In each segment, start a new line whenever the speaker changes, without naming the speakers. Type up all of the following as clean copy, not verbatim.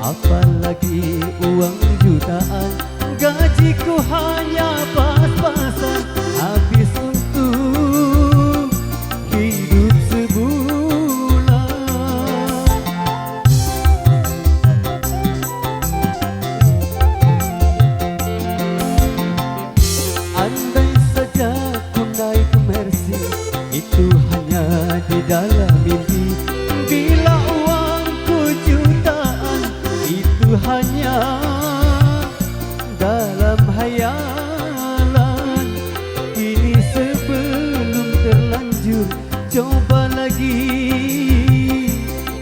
apalagi uang jutaan. Gajiku hanya pas-pasan, habis untuk hidup sebulan. Andai saja ku naik Mercy, itu hanya di dalam mimpi. Bila uangku jutaan, itu hanya dalam hayalan. Kini sebelum terlanjur, coba lagi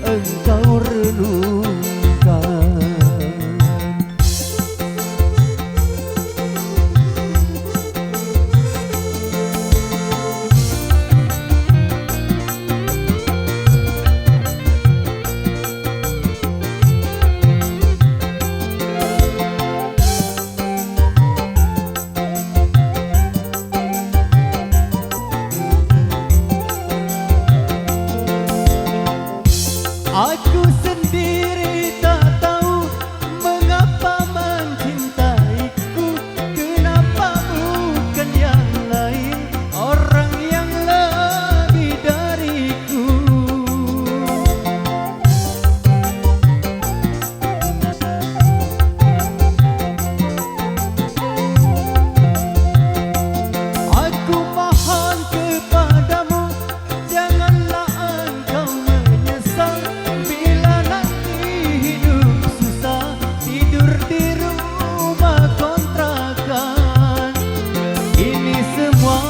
engkau renungkan. Aku sendiri tak tahu mengapa mencintaiku, kenapa bukan yang lain, orang yang lebih dariku. Aku mohon kepadamu, janganlah engkau menyesal bila nanti hidup susah, tidur di rumah kontrakan. Ini semua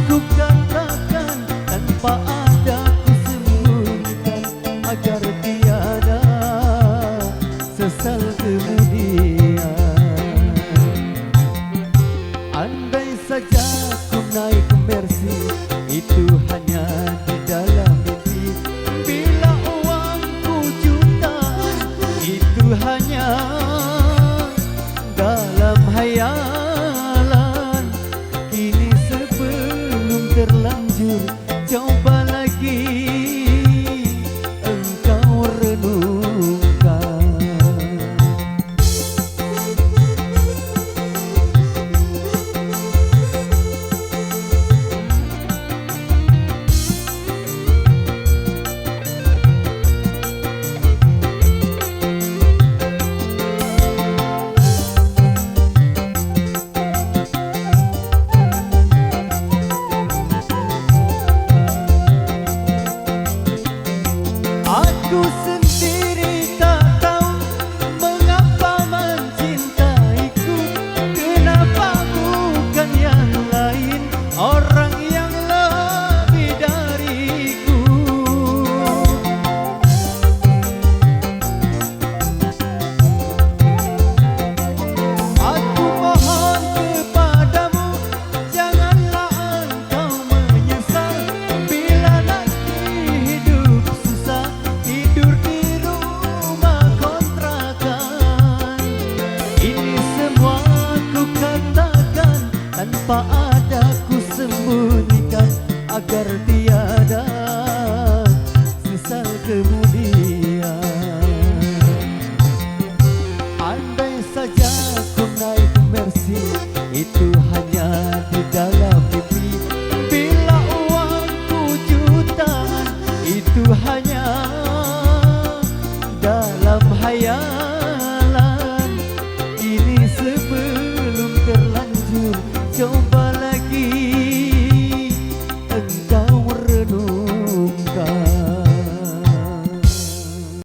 ku katakan tanpa ada ku sembunyikan, agar tiada sesal kemudian. Andai saja ku naik Mercy, itu hanya di dalam mimpi. Bila uangku jutaan, itu hanya